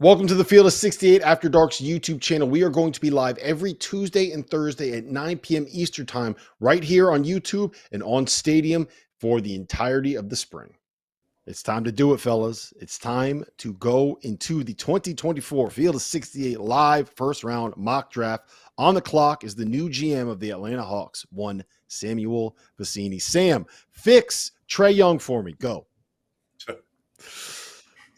Welcome to the Field of 68 After Dark's YouTube channel. We are going to be live every Tuesday and Thursday at 9 p.m. Eastern Time right here on YouTube and on Stadium for the entirety of the spring. It's time to do it, fellas. It's time to go into the 2024 Field of 68 live first round mock draft. On the clock is the new GM of the Atlanta Hawks, one Samuel Vecenie. Sam, fix Trae Young for me. Go.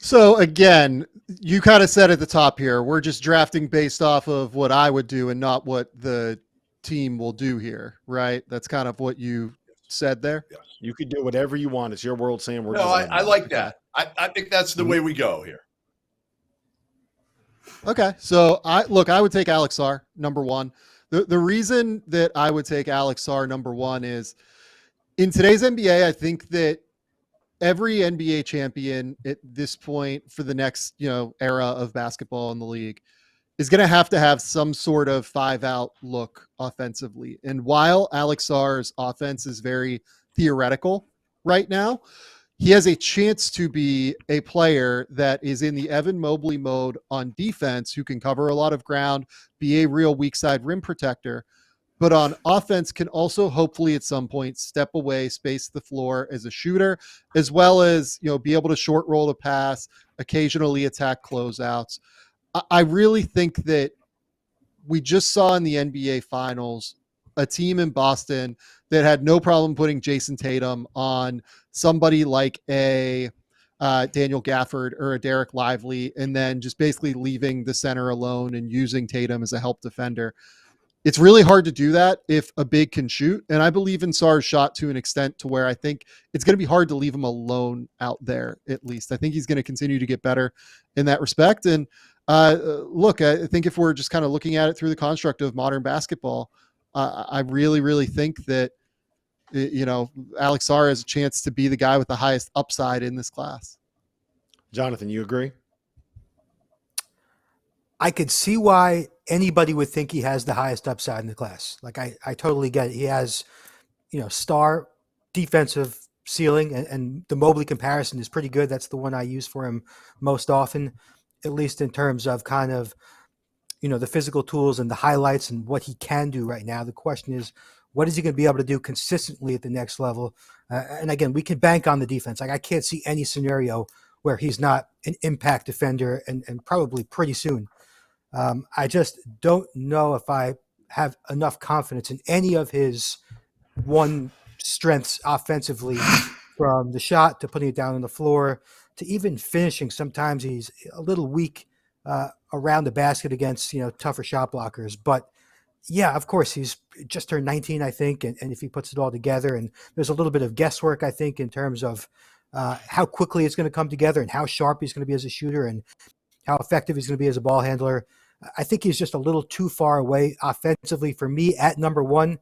So again, you kind of said at the top here, we're just drafting based off of what I would do and not what the team will do here, right? That's kind of what you said there. Yes. You could do whatever you want. It's your world, Sam. No, I like that. I think that's the way we go here. Okay. So I would take Alex Sarr, number one. The reason that I would take Alex Sarr, number one, is in today's NBA, I think that every NBA champion at this point for the next, era of basketball in the league is going to have some sort of 5-out look offensively. And while Alex Sarr's offense is very theoretical right now, he has a chance to be a player that is in the Evan Mobley mode on defense, who can cover a lot of ground, be a real weak side rim protector, but on offense can also hopefully at some point step away, space the floor as a shooter, as well as, be able to short roll the pass, occasionally attack closeouts. I really think that we just saw in the NBA Finals a team in Boston that had no problem putting Jason Tatum on somebody like a Daniel Gafford or a Derek Lively, and then just basically leaving the center alone and using Tatum as a help defender. It's really hard to do that if a big can shoot. And I believe in Sarr's shot to an extent to where I think it's going to be hard to leave him alone out there, at least. I think he's going to continue to get better in that respect. And look, I think if we're just kind of looking at it through the construct of modern basketball, I really, really think that, Alex Sarr has a chance to be the guy with the highest upside in this class. Jonathan, you agree? I could see why anybody would think he has the highest upside in the class. Like I totally get it. He has, star defensive ceiling, and the Mobley comparison is pretty good. That's the one I use for him most often, at least in terms of kind of, the physical tools and the highlights and what he can do right now. The question is, what is he going to be able to do consistently at the next level? And again, we can bank on the defense. Like I can't see any scenario where he's not an impact defender and probably pretty soon. I just don't know if I have enough confidence in any of his strengths offensively, from the shot to putting it down on the floor to even finishing. Sometimes he's a little weak around the basket against, tougher shot blockers. But yeah, of course, he's just turned 19, I think. And if he puts it all together, and there's a little bit of guesswork, I think, in terms of how quickly it's going to come together and how sharp he's going to be as a shooter and how effective he's going to be as a ball handler. I think he's just a little too far away offensively for me at number one.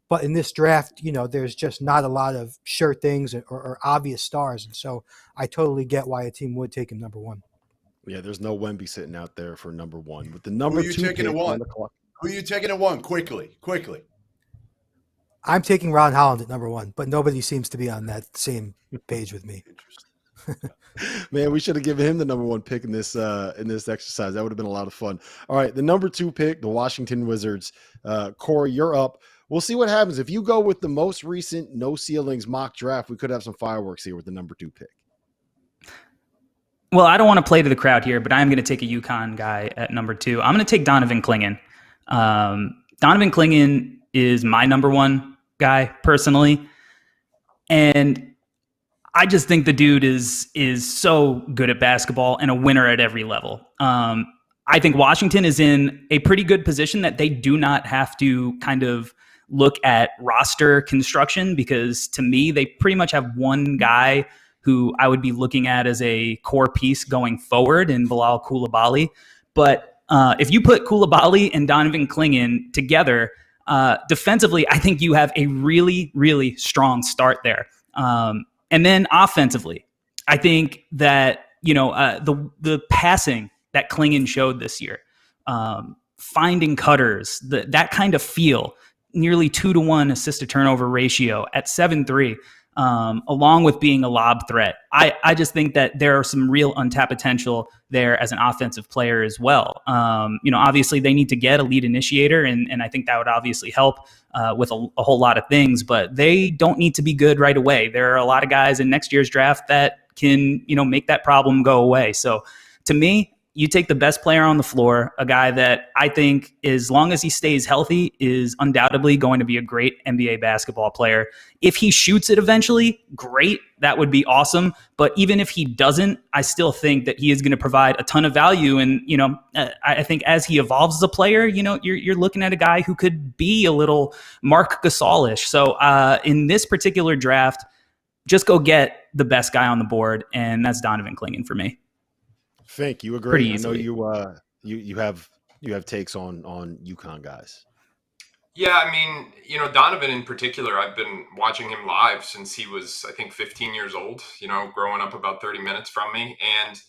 But in this draft, there's just not a lot of sure things or obvious stars. And so I totally get why a team would take him number one. Yeah, there's no Wemby sitting out there for number one. With the number Who are you two taking pick at one? on the clock. Who are you taking at one? Quickly. I'm taking Ron Holland at number one, but nobody seems to be on that same page with me. Interesting. Man, we should have given him the number one pick in this exercise. That would have been a lot of fun. All right, the number two pick, the Washington Wizards. Corey, you're up. We'll see what happens. If you go with the most recent no ceilings mock draft, we could have some fireworks here with the number two pick. Well, I don't want to play to the crowd here, but I'm going to take a UConn guy at number two. I'm going to take Donovan Clingan. Donovan Clingan is my number one guy personally. And I just think the dude is so good at basketball and a winner at every level. I think Washington is in a pretty good position that they do not have to kind of look at roster construction, because to me, they pretty much have one guy who I would be looking at as a core piece going forward in Bilal Coulibaly. But if you put Coulibaly and Donovan Clingan together, defensively, I think you have a really, really strong start there. And then offensively, I think that, the passing that Clingan showed this year, finding cutters, that kind of feel, nearly 2-to-1 assist to turnover ratio at 7'3", along with being a lob threat. I just think that there are some real untapped potential there as an offensive player as well. Obviously they need to get a lead initiator, and I think that would obviously help with a whole lot of things, but they don't need to be good right away. There are a lot of guys in next year's draft that can, make that problem go away. So to me, you take the best player on the floor, a guy that I think, as long as he stays healthy, is undoubtedly going to be a great NBA basketball player. If he shoots it eventually, great. That would be awesome. But even if he doesn't, I still think that he is going to provide a ton of value. And, I think as he evolves as a player, you're looking at a guy who could be a little Marc Gasol-ish. So in this particular draft, just go get the best guy on the board, and that's Donovan Clingan for me. Fink, you agree? Pretty I know easily. you have takes on UConn guys. Yeah, I mean, Donovan in particular, I've been watching him live since he was, I think, 15 years old, growing up about 30 minutes from me. And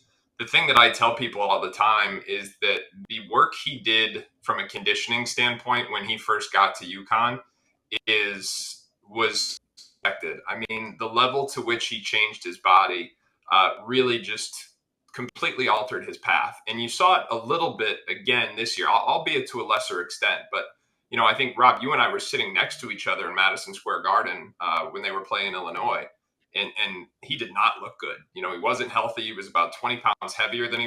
the thing that I tell people all the time is that the work he did from a conditioning standpoint when he first got to UConn was expected. I mean, the level to which he changed his body really just completely altered his path. And you saw it a little bit again this year, albeit to a lesser extent. But, I think, Rob, you and I were sitting next to each other in Madison Square Garden when they were playing Illinois. And he did not look good. He wasn't healthy. He was about 20 pounds heavier than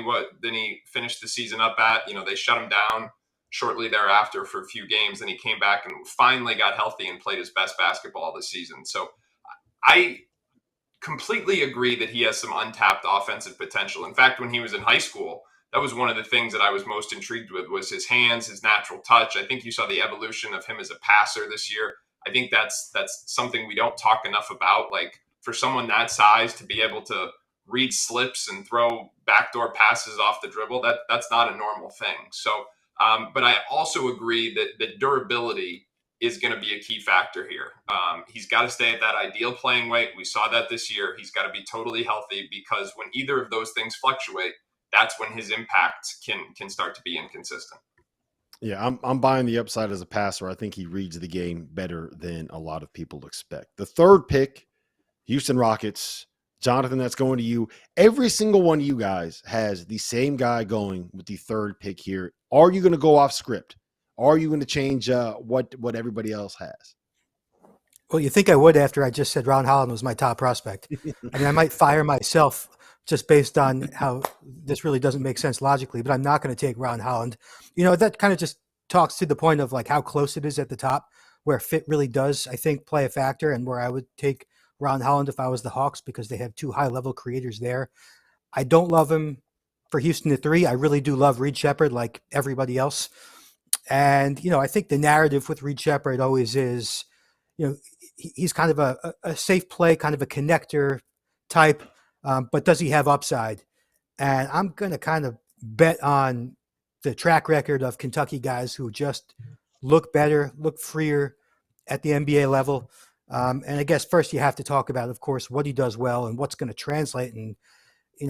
he finished the season up at. They shut him down shortly thereafter for a few games. Then he came back and finally got healthy and played his best basketball this season. So I completely agree that he has some untapped offensive potential. In fact, when he was in high school, that was one of the things that I was most intrigued with, was his hands, his natural touch. I think you saw the evolution of him as a passer this year. I think that's something we don't talk enough about. Like, for someone that size to be able to read slips and throw backdoor passes off the dribble, that's not a normal thing. So, but I also agree that durability is going to be a key factor here. He's got to stay at that ideal playing weight. We saw that this year. He's got to be totally healthy, because when either of those things fluctuate, that's when his impact can start to be inconsistent. Yeah, I'm buying the upside as a passer. I think he reads the game better than a lot of people expect. The third pick, Houston Rockets. Jonathan, that's going to you. Every single one of you guys has the same guy going with the third pick here. Are you going to go off script? Are you going to change what everybody else has? Well, you think I would after I just said Ron Holland was my top prospect. I mean, I might fire myself just based on how this really doesn't make sense logically, but I'm not going to take Ron Holland. That kind of just talks to the point of like how close it is at the top, where fit really does, I think, play a factor, and where I would take Ron Holland if I was the Hawks, because they have two high-level creators there. I don't love him for Houston at 3. I really do love Reed Sheppard like everybody else. And, I think the narrative with Reed Sheppard always is, he's kind of a safe play, kind of a connector type, but does he have upside? And I'm going to kind of bet on the track record of Kentucky guys who just look better, look freer at the NBA level. And I guess first you have to talk about, of course, what he does well and what's going to translate. And,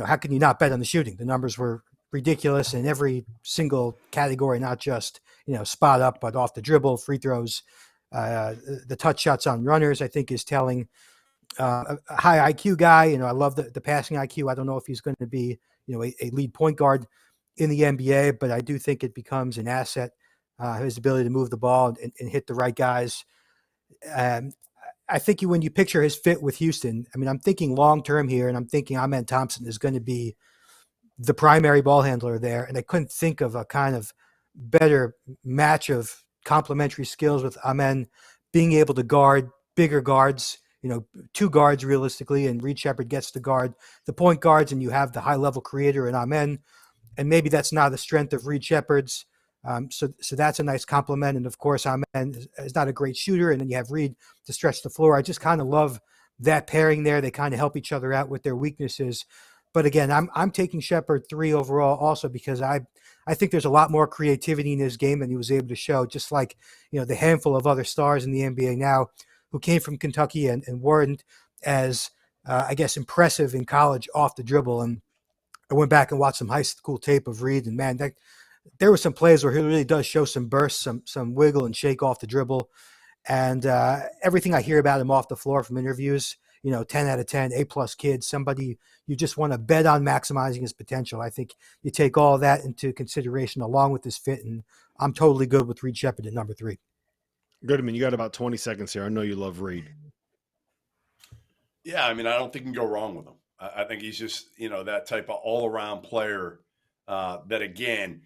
how can you not bet on the shooting? The numbers were ridiculous in every single category, not just, spot up, but off the dribble, free throws, the touch shots on runners, I think is telling. A high IQ guy, I love the passing IQ. I don't know if he's going to be, a lead point guard in the NBA, but I do think it becomes an asset, his ability to move the ball and hit the right guys. I think when you picture his fit with Houston, I mean, I'm thinking long-term here, and I'm thinking Amen Thompson is going to be the primary ball handler there. And I couldn't think of a kind of better match of complementary skills with Amen being able to guard bigger guards, two guards realistically, and Reed Sheppard gets to guard the point guards, and you have the high-level creator in Amen. And maybe that's not the strength of Reed Sheppard's. So that's a nice compliment. And of course, Amen is not a great shooter. And then you have Reed to stretch the floor. I just kind of love that pairing there. They kind of help each other out with their weaknesses. But again, I'm taking Sheppard 3 overall also, because I think there's a lot more creativity in his game than he was able to show, just like, the handful of other stars in the NBA now who came from Kentucky and weren't as, I guess, impressive in college off the dribble. And I went back and watched some high school tape of Reed, and man, there were some plays where he really does show some bursts, some wiggle and shake off the dribble. And everything I hear about him off the floor from interviews, 10 out of 10, A+ kid, somebody you just want to bet on maximizing his potential. I think you take all that into consideration along with his fit, and I'm totally good with Reed Sheppard at number 3. Goodman, you got about 20 seconds here. I know you love Reed. Yeah, I mean, I don't think you can go wrong with him. I think he's just, that type of all-around player that, again,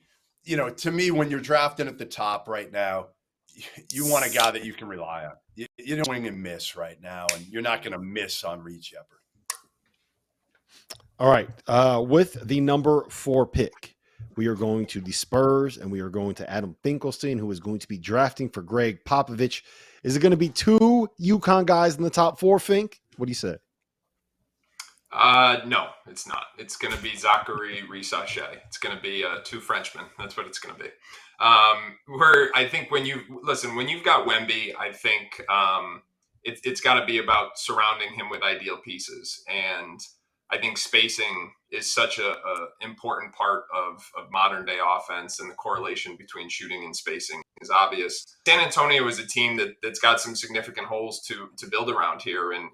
to me, when you're drafting at the top right now, you want a guy that you can rely on. You don't swing and miss right now, and you're not going to miss on Reed Sheppard. All right. With the number 4 pick, we are going to the Spurs, and we are going to Adam Finkelstein, who is going to be drafting for Greg Popovich. Is it going to be 2 UConn guys in the top 4, Fink? What do you say? No, it's not. It's going to be Zachary Rissache. It's going to be 2 Frenchmen. That's what it's going to be. I think when you've got Wemby, I think it's got to be about surrounding him with ideal pieces. And I think spacing is such a important part of modern day offense, and the correlation between shooting and spacing is obvious. San Antonio is a team that's got some significant holes to build around here. And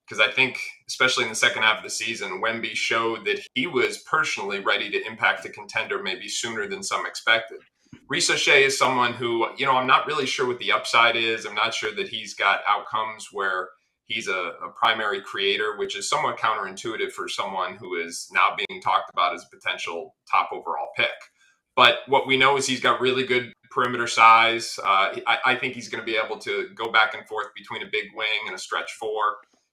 because I think, especially in the second half of the season, Wemby showed that he was personally ready to impact a contender maybe sooner than some expected. Rissache is someone who, I'm not really sure what the upside is. I'm not sure that he's got outcomes where he's a primary creator, which is somewhat counterintuitive for someone who is now being talked about as a potential top overall pick. But what we know is he's got really good perimeter size. I think he's going to be able to go back and forth between a big wing and a stretch 4.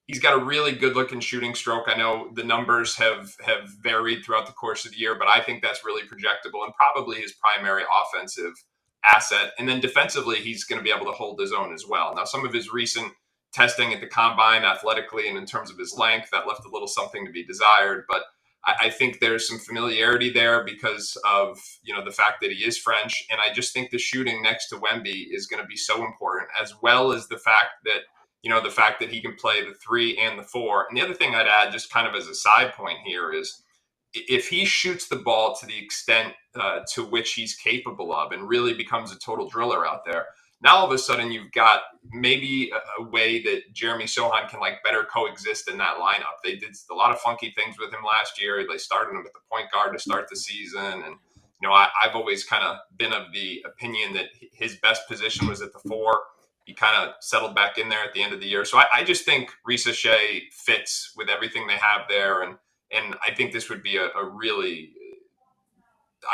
He's got a really good-looking shooting stroke. I know the numbers have varied throughout the course of the year, but I think that's really projectable and probably his primary offensive asset. And then defensively, he's going to be able to hold his own as well. Now, some of his recent testing at the combine athletically and in terms of his length, that left a little something to be desired. But I think there's some familiarity there because of, the fact that he is French. And I just think the shooting next to Wemby is going to be so important, as well as the fact that he can play the 3 and the 4. And the other thing I'd add, just kind of as a side point here, is if he shoots the ball to the extent to which he's capable of and really becomes a total driller out there, now all of a sudden you've got maybe a way that Jeremy Sohan can better coexist in that lineup. They did a lot of funky things with him last year. They started him at the point guard to start the season. And, I've always kind of been of the opinion that his best position was at the 4. He kind of settled back in there at the end of the year. So I just think Rissache fits with everything they have there. And I think this would be a really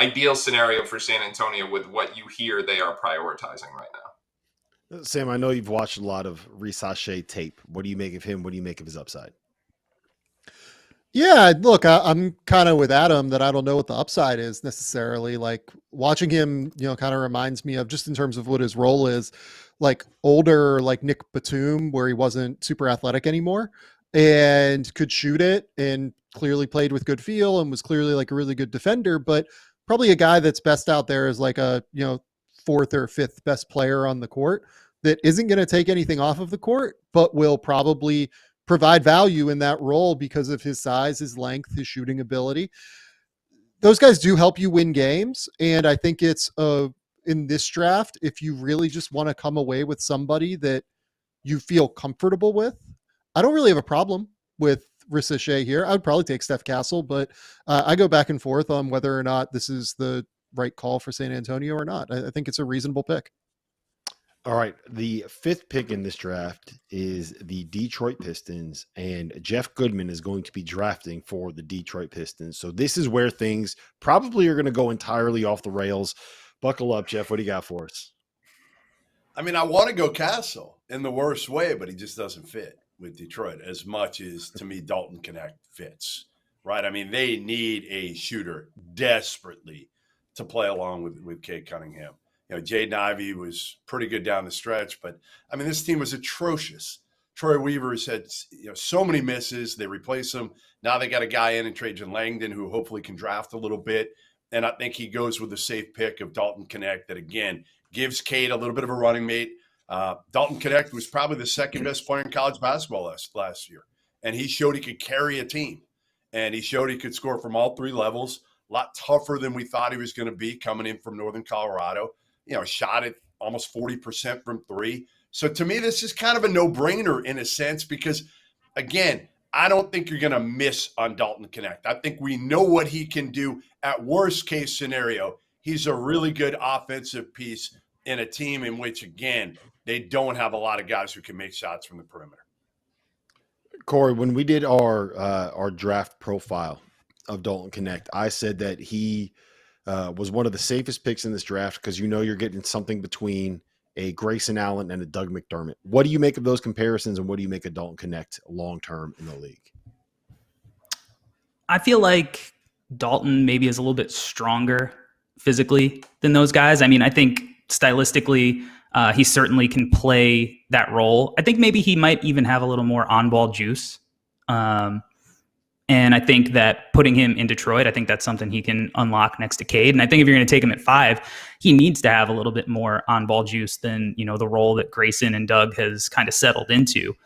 ideal scenario for San Antonio with what you hear they are prioritizing right now. Sam, I know you've watched a lot of Rissache tape. What do you make of him? What do you make of his upside? Yeah, look, I'm kind of with Adam that I don't know what the upside is necessarily. Watching him, kind of reminds me of, just in terms of what his role is, older, Nick Batum, where he wasn't super athletic anymore and could shoot it and clearly played with good feel and was clearly a really good defender, but probably a guy that's best out there is a 4th or 5th best player on the court that isn't going to take anything off of the court, but will probably provide value in that role because of his size, his length, his shooting ability. Those guys do help you win games. And I think it's in this draft, if you really just want to come away with somebody that you feel comfortable with, I don't really have a problem with Rissache here. I would probably take Steph Castle, but I go back and forth on whether or not this is the right call for San Antonio or not. I think it's a reasonable pick. All right. The 5th pick in this draft is the Detroit Pistons, and Jeff Goodman is going to be drafting for the Detroit Pistons. So this is where things probably are going to go entirely off the rails. Buckle up, Jeff. What do you got for us? I mean, I want to go Castle in the worst way, but he just doesn't fit with Detroit as much as, to me, Dalton Connect fits, right? I mean, they need a shooter desperately to play along with Cade Cunningham. Jaden Ivey was pretty good down the stretch, but I mean, this team was atrocious. Troy Weaver's had so many misses. They replace him. Now they got a guy in Trajan Langdon who hopefully can draft a little bit. And I think he goes with the safe pick of Dalton Connect that, again, gives Cade a little bit of a running mate. Dalton Connect was probably the 2nd best player in college basketball last year. And he showed he could carry a team. And he showed he could score from all 3 levels. A lot tougher than we thought he was going to be coming in from Northern Colorado. Shot at almost 40% from 3. So to me, this is kind of a no-brainer in a sense because, again, I don't think you're going to miss on Dalton Connect. I think we know what he can do. At worst case scenario, he's a really good offensive piece in a team in which, again, they don't have a lot of guys who can make shots from the perimeter. Corey, when we did our draft profile of Dalton Connect, I said that he was one of the safest picks in this draft because you're getting something between a Grayson Allen and a Doug McDermott. What do you make of those comparisons, and what do you make of Dalton Connect long-term in the league? I feel like Dalton maybe is a little bit stronger physically than those guys. I mean, I think stylistically, he certainly can play that role. I think maybe he might even have a little more on-ball juice. And I think that putting him in Detroit, I think that's something he can unlock next to Cade. And I think if you're going to take him at 5, he needs to have a little bit more on-ball juice than, the role that Grayson and Doug has kind of settled into.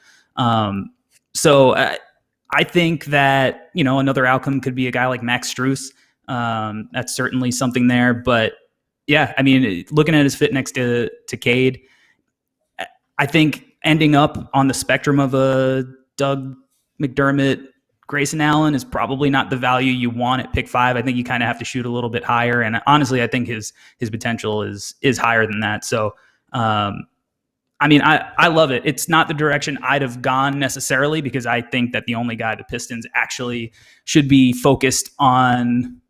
So I think that, another outcome could be a guy like Max Strus. That's certainly something there. But yeah, I mean, looking at his fit next to Cade, I think ending up on the spectrum of a Doug McDermott, Grayson Allen is probably not the value you want at pick 5. I think you kind of have to shoot a little bit higher. And honestly, I think his potential is higher than that. So, I mean, I love it. It's not the direction I'd have gone necessarily, because I think that the only guy the Pistons actually should be focused on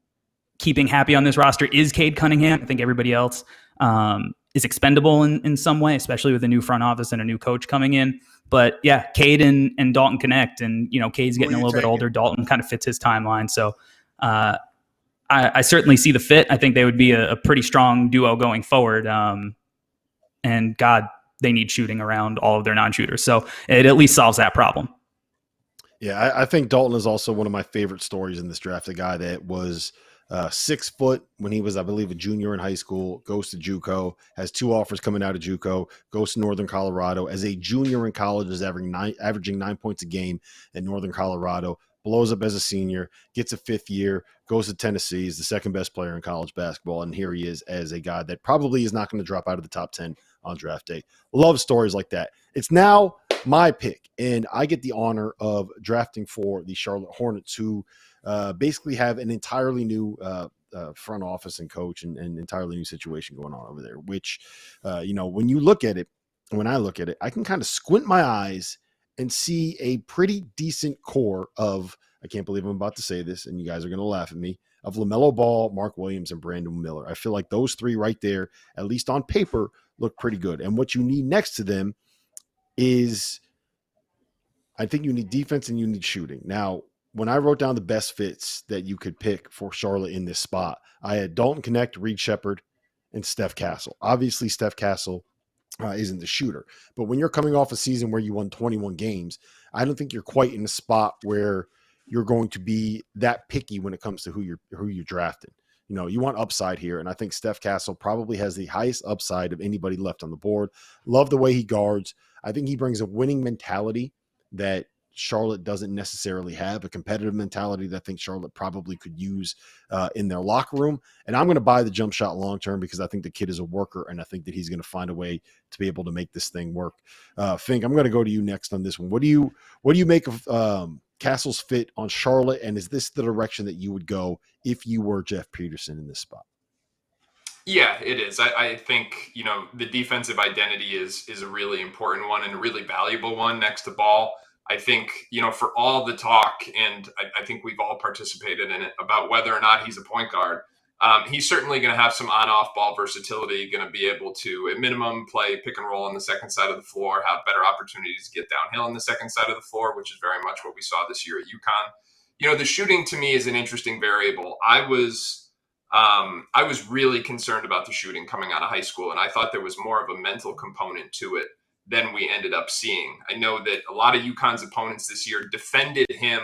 keeping happy on this roster is Cade Cunningham. I think everybody else is expendable in some way, especially with a new front office and a new coach coming in. But yeah, Cade and Dalton connect, and Cade's getting a little bit older. Dalton kind of fits his timeline, so I certainly see the fit. I think they would be a pretty strong duo going forward. And God, they need shooting around all of their non-shooters, so it at least solves that problem. Yeah, I think Dalton is also one of my favorite stories in this draft. A guy that was 6 foot when he was, I believe, a junior in high school, goes to JUCO, has 2 offers coming out of JUCO, goes to Northern Colorado. As a junior in college, is averaging 9 points a game in Northern Colorado, blows up as a senior, gets a 5th year, goes to Tennessee, is the second best player in college basketball, and here he is as a guy that probably is not going to drop out of the top 10 on draft day. Love stories like that. It's now my pick, and I get the honor of drafting for the Charlotte Hornets, who basically have an entirely new front office and coach and entirely new situation going on over there, which, when you look at it, when I look at it, I can kind of squint my eyes and see a pretty decent core of, I can't believe I'm about to say this, and you guys are going to laugh at me, of LaMelo Ball, Mark Williams, and Brandon Miller. I feel like those 3 right there, at least on paper, look pretty good. And what you need next to them is, I think you need defense and you need shooting. Now, when I wrote down the best fits that you could pick for Charlotte in this spot, I had Dalton Connect, Reed Shepherd, and Steph Castle. Obviously, Steph Castle isn't the shooter, but when you're coming off a season where you won 21 games, I don't think you're quite in a spot where you're going to be that picky when it comes to who you're drafting. You want upside here, and I think Steph Castle probably has the highest upside of anybody left on the board. Love the way he guards. I think he brings a winning mentality that Charlotte doesn't necessarily have, a competitive mentality that I think Charlotte probably could use in their locker room. And I'm going to buy the jump shot long-term because I think the kid is a worker, and I think that he's going to find a way to be able to make this thing work. Fink, I'm going to go to you next on this one. What do you make of Castle's fit on Charlotte? And is this the direction that you would go if you were Jeff Peterson in this spot? Yeah, it is. I think, the defensive identity is a really important one and a really valuable one next to Ball. I think, for all the talk, and I think we've all participated in it, about whether or not he's a point guard, he's certainly going to have some on-off ball versatility, going to be able to, at minimum, play pick and roll on the second side of the floor, have better opportunities to get downhill on the second side of the floor, which is very much what we saw this year at UConn. The shooting to me is an interesting variable. I was really concerned about the shooting coming out of high school, and I thought there was more of a mental component to it than we ended up seeing. I know that a lot of UConn's opponents this year defended him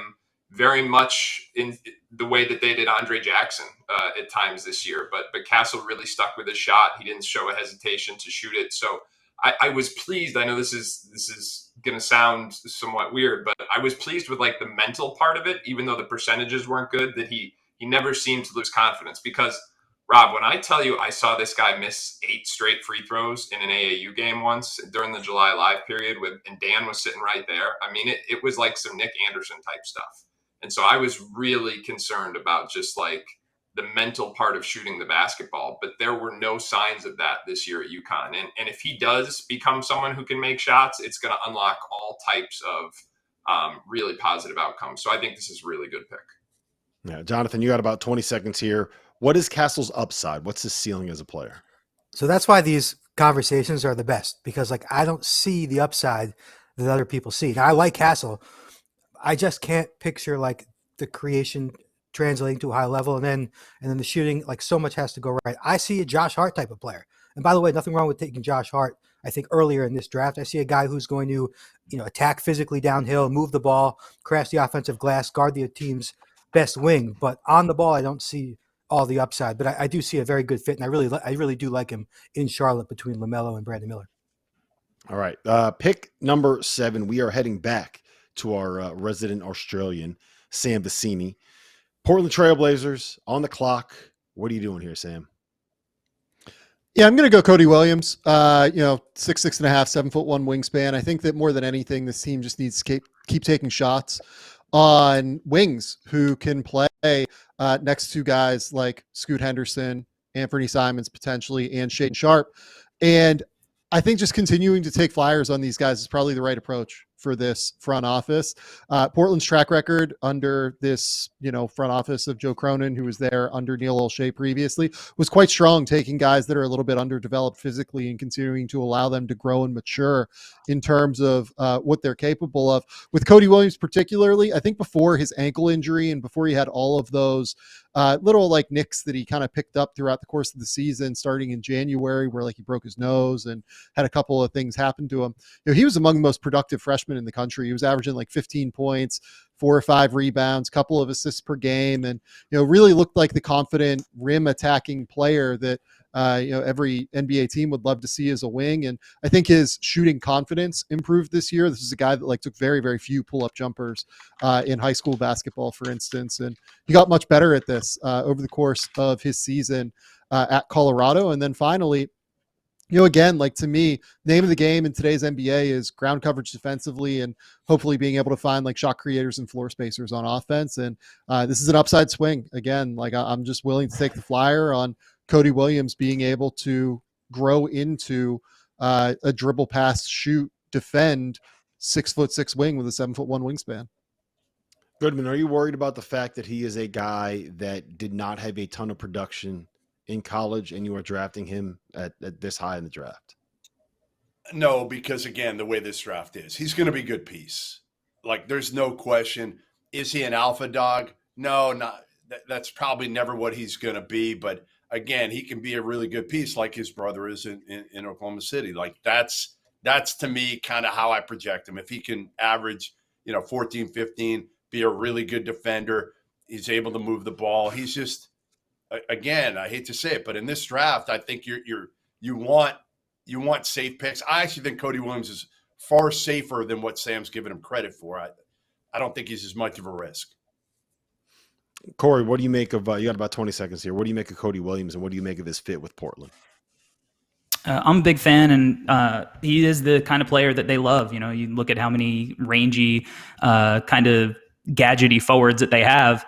very much in the way that they did Andre Jackson at times this year, but Castle really stuck with his shot. He didn't show a hesitation to shoot it. So I was pleased. I know this is going to sound somewhat weird, but I was pleased with the mental part of it, even though the percentages weren't good, that he never seemed to lose confidence, because Rob, when I tell you I saw this guy miss 8 straight free throws in an AAU game once during the July live period, and Dan was sitting right there. I mean, it was like some Nick Anderson type stuff. And so I was really concerned about just like the mental part of shooting the basketball, but there were no signs of that this year at UConn. And if he does become someone who can make shots, it's going to unlock all types of really positive outcomes. So I think this is a really good pick. Yeah, Jonathan, you got about 20 seconds here. What is Castle's upside? What's his ceiling as a player? So that's why these conversations are the best, because like I don't see the upside that other people see. Now I like Castle. I just can't picture like the creation translating to a high level, and then the shooting, like so much has to go right. I see a Josh Hart type of player. And by the way, nothing wrong with taking Josh Hart. I think earlier in this draft, I see a guy who's going to, attack physically downhill, move the ball, crash the offensive glass, guard the team's best wing. But on the ball, I don't see all the upside. But I do see a very good fit, and I really do like him in Charlotte between LaMelo and Brandon Miller. All right, pick number 7. We are heading back to our resident Australian, Sam Vecenie. Portland Trailblazers on the clock. What are you doing here, Sam? Yeah, I'm going to go Cody Williams. 6'6.5", 7'1" wingspan. I think that more than anything, this team just needs to keep taking shots on wings who can play next to guys like Scoot Henderson, Anthony Simons potentially, and Shaedon Sharpe. And I think just continuing to take flyers on these guys is probably the right approach for this front office. Portland's track record under this, front office of Joe Cronin, who was there under Neil Olshey previously, was quite strong, taking guys that are a little bit underdeveloped physically and continuing to allow them to grow and mature in terms of what they're capable of. With Cody Williams particularly, I think before his ankle injury and before he had all of those little like nicks that he kind of picked up throughout the course of the season, starting in January, where like he broke his nose and had a couple of things happen to him. He was among the most productive freshmen in the country. He was averaging like 15 points, 4 or 5 rebounds, couple of assists per game, and really looked like the confident rim attacking player that every NBA team would love to see as a wing. And I think his shooting confidence improved this year. This is a guy that like took very, very few pull-up jumpers in high school basketball, for instance, and he got much better at this over the course of his season at Colorado. And then finally, again, like to me, name of the game in today's NBA is ground coverage defensively and hopefully being able to find like shot creators and floor spacers on offense. And this is an upside swing. Again, like I'm just willing to take the flyer on Cody Williams being able to grow into a dribble, pass, shoot, defend 6'6" wing with a 7'1" wingspan. Goodman, are you worried about the fact that he is a guy that did not have a ton of production in college and you are drafting him at this high in the draft? No, because again, the way this draft is, he's going to be a good piece. Like there's no question. Is he an alpha dog? No, not that's probably never what he's going to be. But again, he can be a really good piece like his brother is in Oklahoma City. Like that's to me kind of how I project him. If he can average, 14, 15, be a really good defender, he's able to move the ball. He's just, again, I hate to say it, but in this draft, I think you want safe picks. I actually think Cody Williams is far safer than what Sam's given him credit for. I don't think he's as much of a risk. Corey, what do you make of you got about 20 seconds here. What do you make of Cody Williams and what do you make of his fit with Portland? I'm a big fan, and he is the kind of player that they love. You look at how many rangy, kind of gadgety forwards that they have.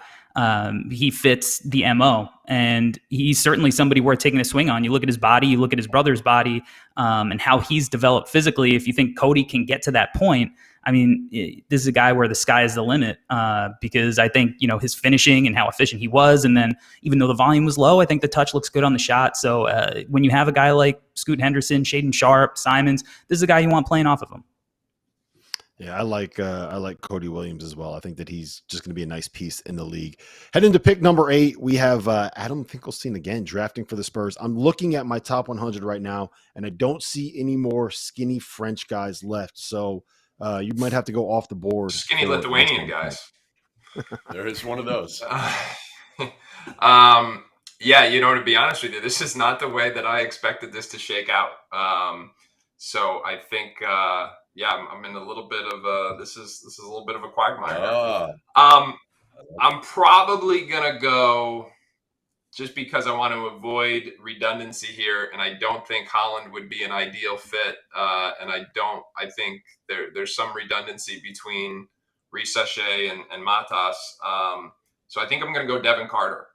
He fits the MO, and he's certainly somebody worth taking a swing on. You look at his body, you look at his brother's body, and how he's developed physically. If you think Cody can get to that point, I mean, this is a guy where the sky is the limit, because I think, his finishing and how efficient he was. And then even though the volume was low, I think the touch looks good on the shot. So when you have a guy like Scoot Henderson, Shaedon Sharpe, Simons, this is a guy you want playing off of him. Yeah, I like Cody Williams as well. I think that he's just going to be a nice piece in the league. Heading to pick number 8, we have Adam Finkelstein again drafting for the Spurs. I'm looking at my top 100 right now, and I don't see any more skinny French guys left. So you might have to go off the board. Skinny Lithuanian guys. There is one of those. Yeah, to be honest with you, this is not the way that I expected this to shake out. So I think, I'm in a little bit of this is a little bit of a quagmire. I'm probably gonna go. just because I want to avoid redundancy here, and I don't think Holland would be an ideal fit. And I think there's some redundancy between Risache and Matas. So I think I'm going to go Devin Carter.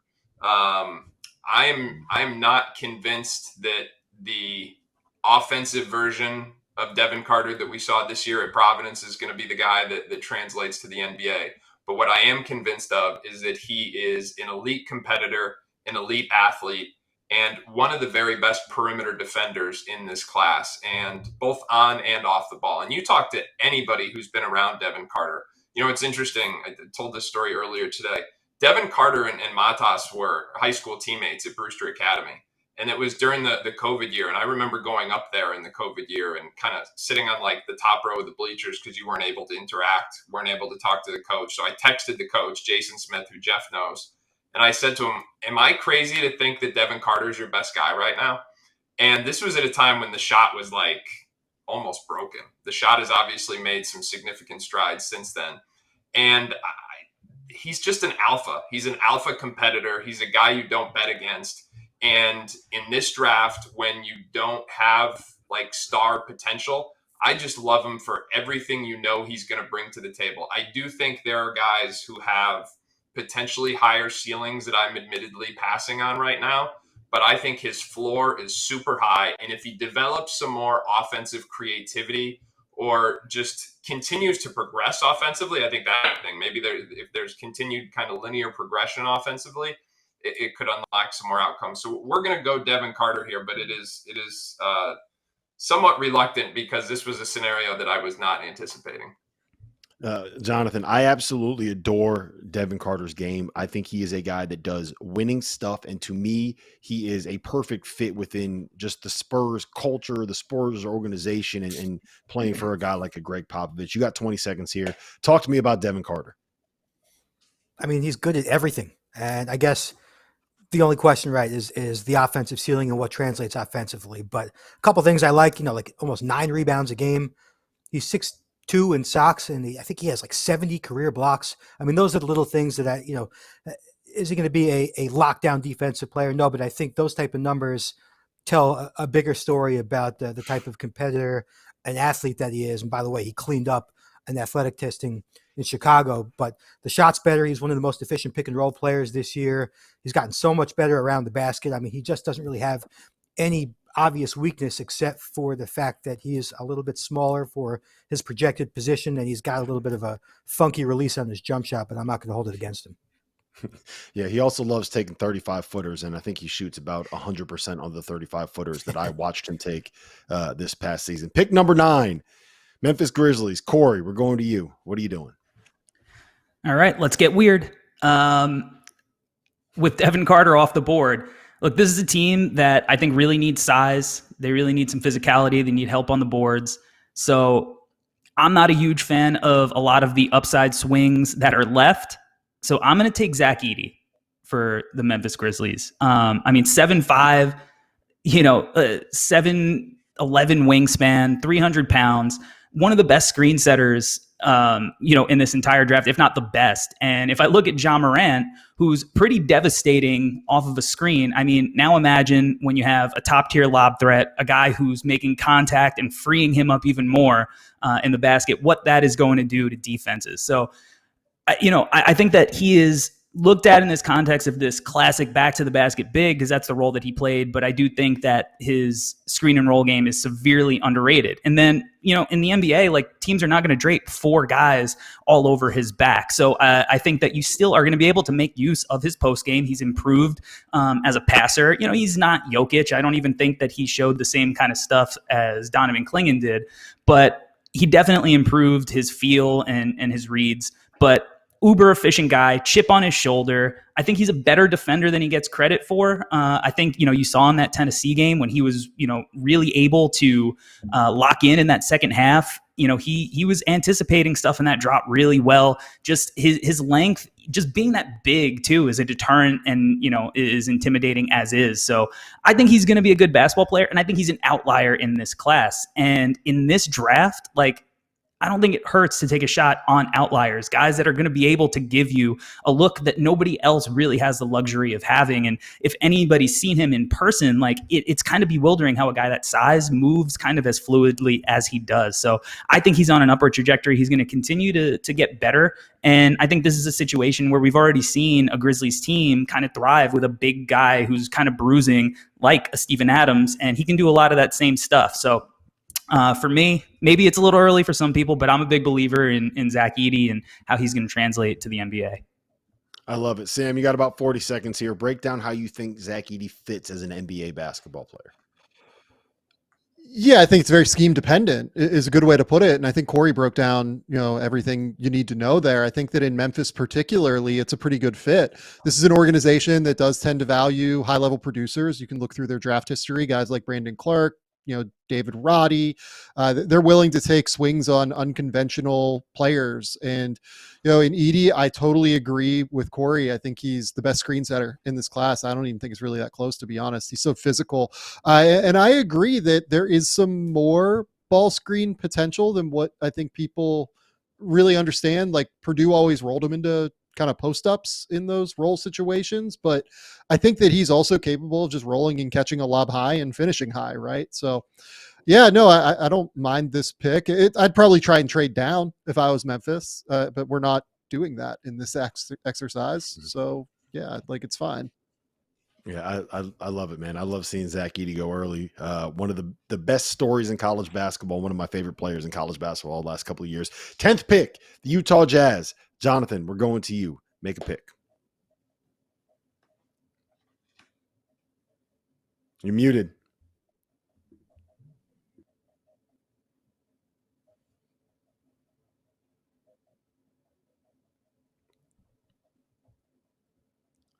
I'm not convinced that the offensive version of Devin Carter that we saw this year at Providence is going to be the guy that translates to the NBA. But what I am convinced of is that he is an elite competitor, an elite athlete, and one of the very best perimeter defenders in this class, and both on and off the ball. And you talk to anybody who's been around Devin Carter. You know, it's interesting. I told this story earlier today. Devin Carter and Matas were high school teammates at Brewster Academy. And it was during the COVID year. And I remember going up there in the COVID year and kind of sitting on like the top row of the bleachers because you weren't able to interact, weren't able to talk to the coach. So I texted the coach, Jason Smith, who Jeff knows. And I said to him, am I crazy to think that Devin Carter is your best guy right now? And this was at a time when the shot was like almost broken. The shot has obviously made some significant strides since then. And he's just an alpha. He's an alpha competitor. He's a guy you don't bet against. And in this draft, when you don't have like star potential, I just love him for everything he's going to bring to the table. I do think there are guys who have potentially higher ceilings that I'm admittedly passing on right now, but I think his floor is super high. And if he develops some more offensive creativity or just continues to progress offensively, I think that thing, maybe if there's continued kind of linear progression offensively, it could unlock some more outcomes. So we're going to go Devin Carter here, but it is somewhat reluctant because this was a scenario that I was not anticipating. Jonathan, I absolutely adore Devin Carter's game. I think he is a guy that does winning stuff. And to me, he is a perfect fit within just the Spurs culture, the Spurs organization, and playing for a guy like a Greg Popovich. You got 20 seconds here. Talk to me about Devin Carter. I mean, he's good at everything. And I guess the only question, right, is the offensive ceiling and what translates offensively. But a couple things I like, like almost 9 rebounds a game. He's 6'2" in socks, and I think he has like 70 career blocks. I mean, those are the little things that is he going to be a lockdown defensive player? No, but I think those type of numbers tell a bigger story about the type of competitor and athlete that he is. And by the way, he cleaned up an athletic testing in Chicago, but the shot's better. He's one of the most efficient pick and roll players this year. He's gotten so much better around the basket. I mean, he just doesn't really have any obvious weakness except for the fact that he is a little bit smaller for his projected position, and he's got a little bit of a funky release on his jump shot, but I'm not going to hold it against him. Yeah, he also loves taking 35-footers, and I think he shoots about 100% on the 35-footers that I watched him take this past season. Pick number 9, Memphis Grizzlies. Corey, we're going to you. What are you doing? All right, let's get weird. With Devin Carter off the board, look, this is a team that I think really needs size. They really need some physicality. They need help on the boards. So I'm not a huge fan of a lot of the upside swings that are left. So I'm going to take Zach Edey for the Memphis Grizzlies. I mean, 7'5", 7'11" wingspan, 300 pounds, one of the best screen setters in this entire draft, if not the best. And if I look at Ja Morant, who's pretty devastating off of a screen, I mean, now imagine when you have a top tier lob threat, a guy who's making contact and freeing him up even more in the basket, what that is going to do to defenses. So, I think that he is looked at in this context of this classic back to the basket big, because that's the role that he played. But I do think that his screen and roll game is severely underrated. And then, in the NBA, like, teams are not going to drape 4 guys all over his back. So I think that you still are going to be able to make use of his post game. He's improved as a passer. He's not Jokic. I don't even think that he showed the same kind of stuff as Donovan Clingan did, but he definitely improved his feel and his reads. But uber efficient guy, chip on his shoulder. I think he's a better defender than he gets credit for. I think, you saw in that Tennessee game when he was, really able to lock in that second half. He was anticipating stuff in that drop really well. Just his length, just being that big too, is a deterrent and, is intimidating as is. So I think he's going to be a good basketball player. And I think he's an outlier in this class. And in this draft, like, I don't think it hurts to take a shot on outliers, guys that are going to be able to give you a look that nobody else really has the luxury of having. And if anybody's seen him in person, like it's kind of bewildering how a guy that size moves kind of as fluidly as he does. So I think he's on an upward trajectory. He's going to continue to get better. And I think this is a situation where we've already seen a Grizzlies team kind of thrive with a big guy who's kind of bruising like a Steven Adams, and he can do a lot of that same stuff. So for me, maybe it's a little early for some people, but I'm a big believer in Zach Edey and how he's going to translate to the NBA. I love it. Sam, you got about 40 seconds here. Break down how you think Zach Edey fits as an NBA basketball player. Yeah, I think it's very scheme dependent is a good way to put it. And I think Corey broke down, everything you need to know there. I think that in Memphis particularly, it's a pretty good fit. This is an organization that does tend to value high level producers. You can look through their draft history, guys like Brandon Clark, David Roddy, they're willing to take swings on unconventional players. And, in Edey, I totally agree with Corey. I think he's the best screen setter in this class. I don't even think it's really that close, to be honest. He's so physical. And I agree that there is some more ball screen potential than what I think people really understand. Like Purdue always rolled him into kind of post-ups in those roll situations, but I think that he's also capable of just rolling and catching a lob high and finishing high, right? So yeah, no, I don't mind this pick. I'd probably try and trade down if I was Memphis, but we're not doing that in this exercise. So yeah, like it's fine. Yeah, I love it, man. I love seeing Zach Edey go early. One of the best stories in college basketball, one of my favorite players in college basketball the last couple of years. 10th pick, the Utah Jazz. Jonathan, we're going to you. Make a pick. You're muted.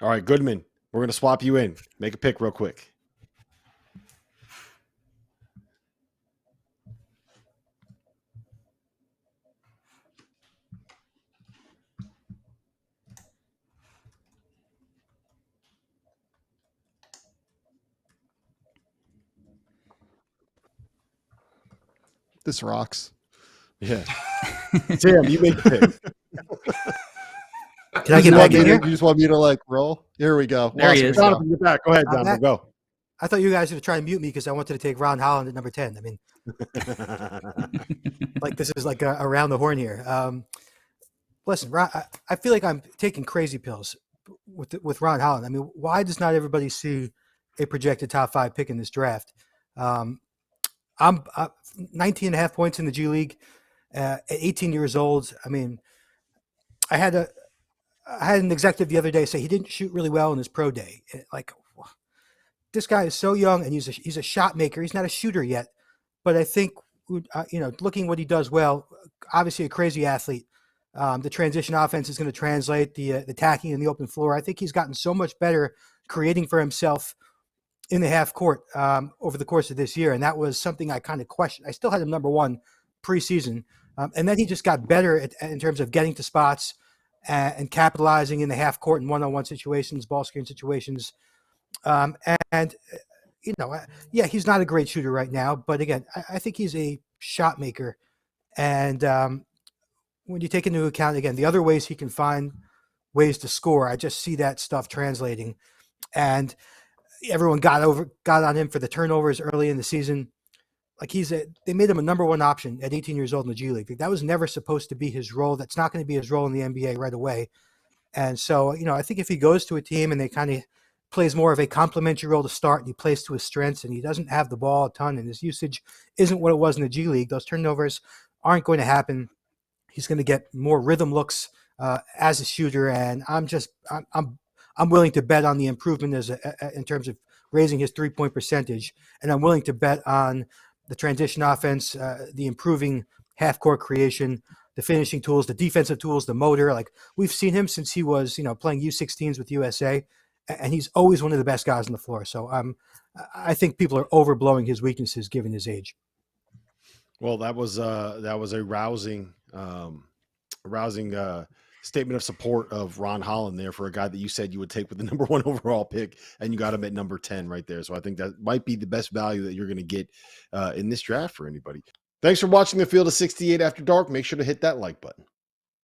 All right, Goodman, we're going to swap you in. Make a pick real quick. This rocks. Yeah. Sam, you make a pick. Can I get back in here? You just want me to roll? Here we go. There he is. Jonathan, get back. Go ahead, Jonathan. Go. I thought you guys would try and mute me because I wanted to take Ron Holland at number 10. I mean, this is like around the horn here. Listen, Ron, I feel like I'm taking crazy pills with Ron Holland. I mean, why does not everybody see a projected top 5 pick in this draft? I'm 19 and a half points in the G League at 18 years old. I mean, I had an executive the other day say he didn't shoot really well in his pro day. This guy is so young and he's a shot maker. He's not a shooter yet, but I think looking what he does well, obviously a crazy athlete. The transition offense is going to translate the attacking in the open floor. I think he's gotten so much better creating for himself in the half court over the course of this year. And that was something I kind of questioned. I still had him number 1 preseason. And then he just got better in terms of getting to spots and capitalizing in the half court and one-on-one situations, ball screen situations. He's not a great shooter right now, but again, I think he's a shot maker. And when you take into account, again, the other ways he can find ways to score, I just see that stuff translating. And everyone got on him for the turnovers early in the season. They made him a number 1 option at 18 years old in the G League. That was never supposed to be his role. That's not going to be his role in the NBA right away. And so, I think if he goes to a team and they kind of plays more of a complementary role to start and he plays to his strengths and he doesn't have the ball a ton and his usage isn't what it was in the G League, those turnovers aren't going to happen. He's going to get more rhythm looks as a shooter. And I'm willing to bet on the improvement in terms of raising his 3-point percentage. And I'm willing to bet on the transition offense, the improving half-court creation, the finishing tools, the defensive tools, the motor. We've seen him since he was, playing U16s with USA, and he's always one of the best guys on the floor. So I think people are overblowing his weaknesses given his age. Well, that was a rousing statement of support of Ron Holland there for a guy that you said you would take with the number 1 overall pick, and you got him at number 10 right there. So I think that might be the best value that you're going to get in this draft for anybody. Thanks for watching the Field of 68 After Dark. Make sure to hit that like button.